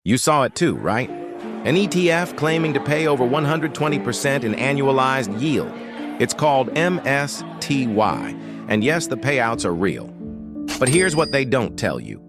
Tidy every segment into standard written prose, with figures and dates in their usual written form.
You saw it too, right? An ETF claiming to pay over 120% in annualized yield. It's called MSTY, and yes, the payouts are real. But here's what they don't tell you.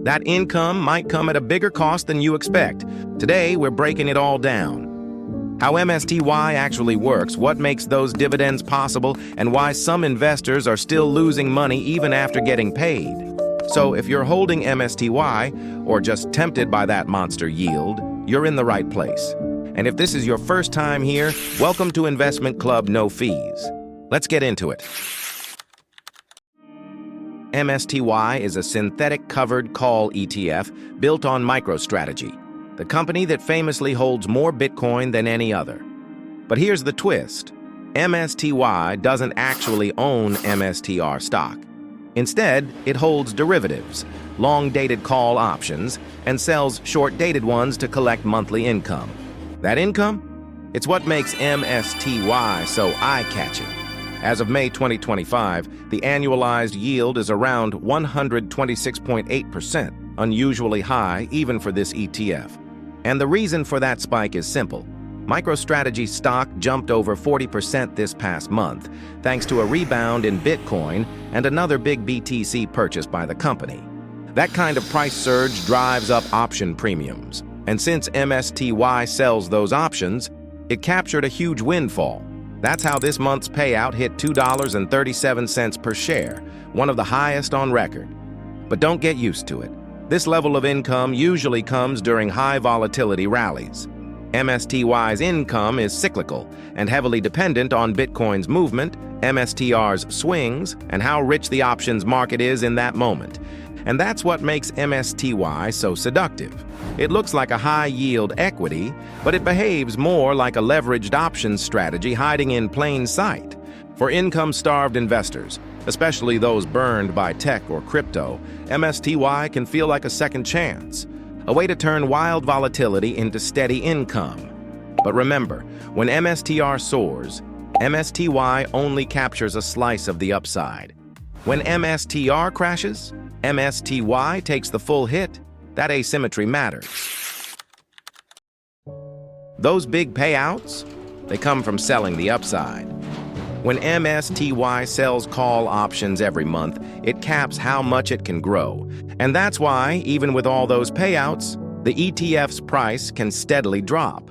That income might come at a bigger cost than you expect. Today, we're breaking it all down. How MSTY actually works, what makes those dividends possible, and why some investors are still losing money even after getting paid. So if you're holding MSTY, or just tempted by that monster yield, you're in the right place. And if this is your first time here, welcome to Investment Club No Fees. Let's get into it. MSTY is a synthetic covered call ETF built on MicroStrategy, the company that famously holds more Bitcoin than any other. But here's the twist. MSTY doesn't actually own MSTR stock. Instead, it holds derivatives, long-dated call options, and sells short-dated ones to collect monthly income. That income? It's what makes MSTY so eye-catching. As of May 2025, the annualized yield is around 126.8%, unusually high even for this ETF. And the reason for that spike is simple. MicroStrategy stock jumped over 40% this past month, thanks to a rebound in Bitcoin and another big BTC purchase by the company. That kind of price surge drives up option premiums. And since MSTY sells those options, it captured a huge windfall. That's how this month's payout hit $2.37 per share, one of the highest on record. But don't get used to it. This level of income usually comes during high volatility rallies. MSTY's income is cyclical and heavily dependent on Bitcoin's movement, MSTR's swings, and how rich the options market is in that moment. And that's what makes MSTY so seductive. It looks like a high-yield equity, but it behaves more like a leveraged options strategy hiding in plain sight. For income-starved investors, especially those burned by tech or crypto, MSTY can feel like a second chance, a way to turn wild volatility into steady income. But remember, when MSTR soars, MSTY only captures a slice of the upside. When MSTR crashes, MSTY takes the full hit. That asymmetry matters. Those big payouts, they come from selling the upside. When MSTY sells call options every month, it caps how much it can grow. And that's why, even with all those payouts, the ETF's price can steadily drop.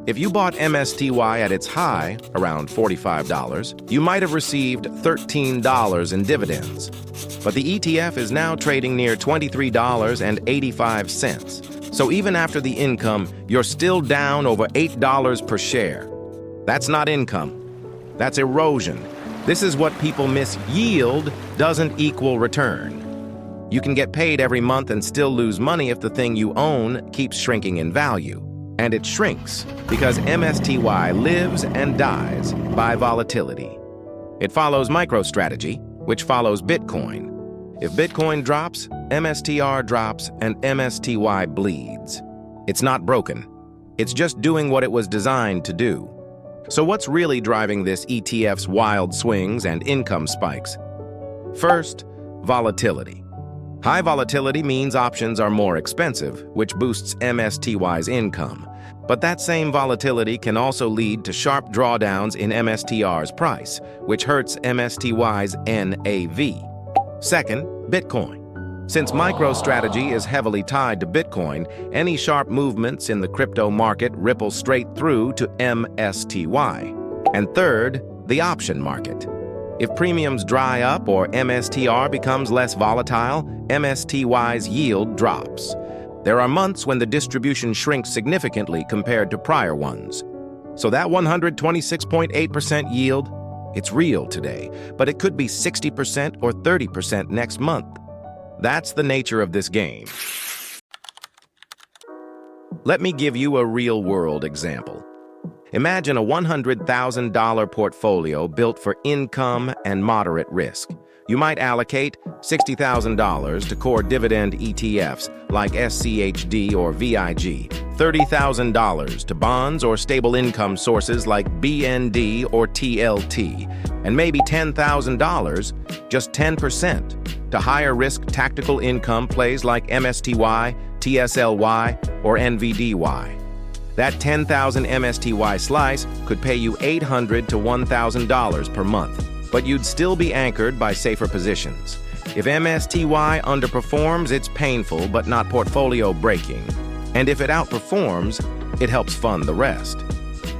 If you bought MSTY at its high, around $45, you might have received $13 in dividends. But the ETF is now trading near $23.85. So even after the income, you're still down over $8 per share. That's not income. That's erosion. This is what people miss. Yield doesn't equal return. You can get paid every month and still lose money if the thing you own keeps shrinking in value. And it shrinks because MSTY lives and dies by volatility. It follows MicroStrategy, which follows Bitcoin. If Bitcoin drops, MSTR drops, and MSTY bleeds. It's not broken. It's just doing what it was designed to do. So what's really driving this ETF's wild swings and income spikes? First, volatility. High volatility means options are more expensive, which boosts MSTY's income. But that same volatility can also lead to sharp drawdowns in MSTR's price, which hurts MSTY's NAV. Second, Bitcoin. Since MicroStrategy is heavily tied to Bitcoin, any sharp movements in the crypto market ripple straight through to MSTY. And third, the option market. If premiums dry up or MSTR becomes less volatile, MSTY's yield drops. There are months when the distribution shrinks significantly compared to prior ones. So that 126.8% yield, it's real today, but it could be 60% or 30% next month. That's the nature of this game. Let me give you a real-world example. Imagine a $100,000 portfolio built for income and moderate risk. You might allocate $60,000 to core dividend ETFs like SCHD or VIG, $30,000 to bonds or stable income sources like BND or TLT, and maybe $10,000, just 10%, to higher risk tactical income plays like MSTY, TSLY or NVDY. That 10,000 MSTY slice could pay you $800 to $1,000 per month, but you'd still be anchored by safer positions. If MSTY underperforms, it's painful but not portfolio breaking. And if it outperforms, it helps fund the rest.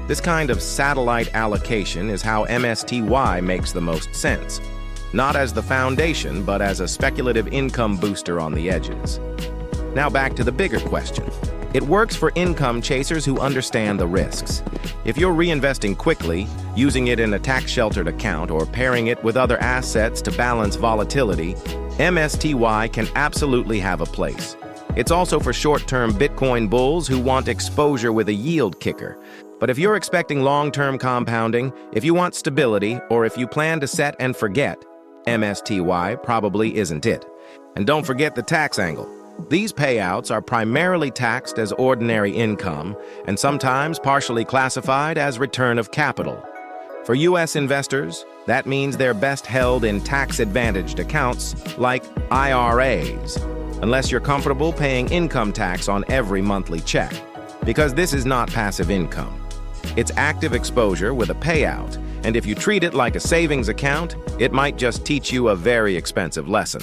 This kind of satellite allocation is how MSTY makes the most sense. Not as the foundation, but as a speculative income booster on the edges. Now back to the bigger question. It works for income chasers who understand the risks. If you're reinvesting quickly, using it in a tax-sheltered account, or pairing it with other assets to balance volatility, MSTY can absolutely have a place. It's also for short-term Bitcoin bulls who want exposure with a yield kicker. But if you're expecting long-term compounding, if you want stability, or if you plan to set and forget, MSTY probably isn't it. And don't forget the tax angle. These payouts are primarily taxed as ordinary income and sometimes partially classified as return of capital. For U.S. investors, that means they're best held in tax-advantaged accounts like IRAs, unless you're comfortable paying income tax on every monthly check, because this is not passive income. It's active exposure with a payout, and if you treat it like a savings account, it might just teach you a very expensive lesson.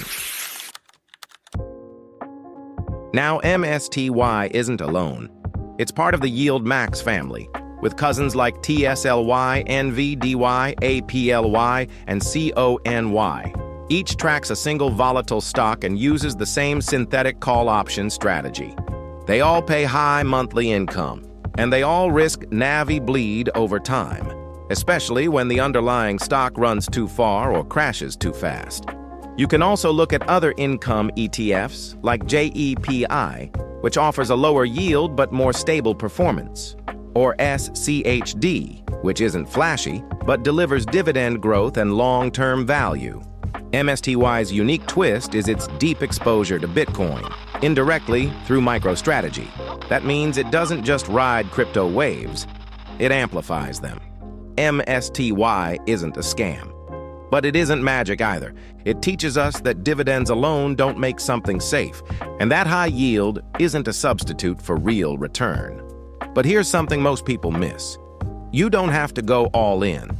Now, MSTY isn't alone. It's part of the Yield Max family, with cousins like TSLY, NVDY, APLY, and CONY. Each tracks a single volatile stock and uses the same synthetic call option strategy. They all pay high monthly income, and they all risk NAV bleed over time, especially when the underlying stock runs too far or crashes too fast. You can also look at other income ETFs like JEPI, which offers a lower yield but more stable performance, or SCHD, which isn't flashy but delivers dividend growth and long-term value. MSTY's unique twist is its deep exposure to Bitcoin, indirectly through MicroStrategy. That means it doesn't just ride crypto waves, it amplifies them. MSTY isn't a scam. But it isn't magic either. It teaches us that dividends alone don't make something safe, and that high yield isn't a substitute for real return. But here's something most people miss. You don't have to go all in.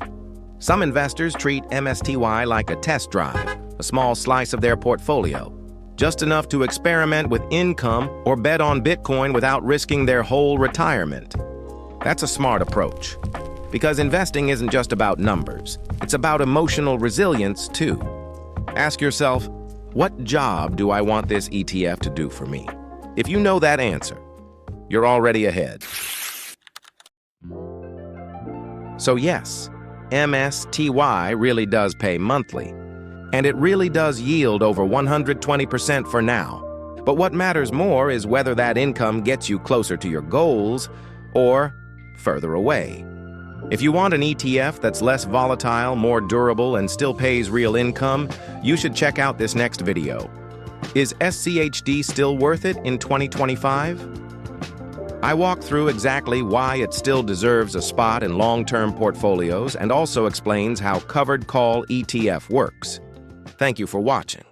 Some investors treat MSTY like a test drive, a small slice of their portfolio, just enough to experiment with income or bet on Bitcoin without risking their whole retirement. That's a smart approach, because investing isn't just about numbers. It's about emotional resilience, too. Ask yourself, what job do I want this ETF to do for me? If you know that answer, you're already ahead. So yes, MSTY really does pay monthly, and it really does yield over 120% for now. But what matters more is whether that income gets you closer to your goals or further away. If you want an ETF that's less volatile, more durable, and still pays real income, you should check out this next video. Is SCHD still worth it in 2025? I walk through exactly why it still deserves a spot in long-term portfolios and also explains how covered call ETF works. Thank you for watching.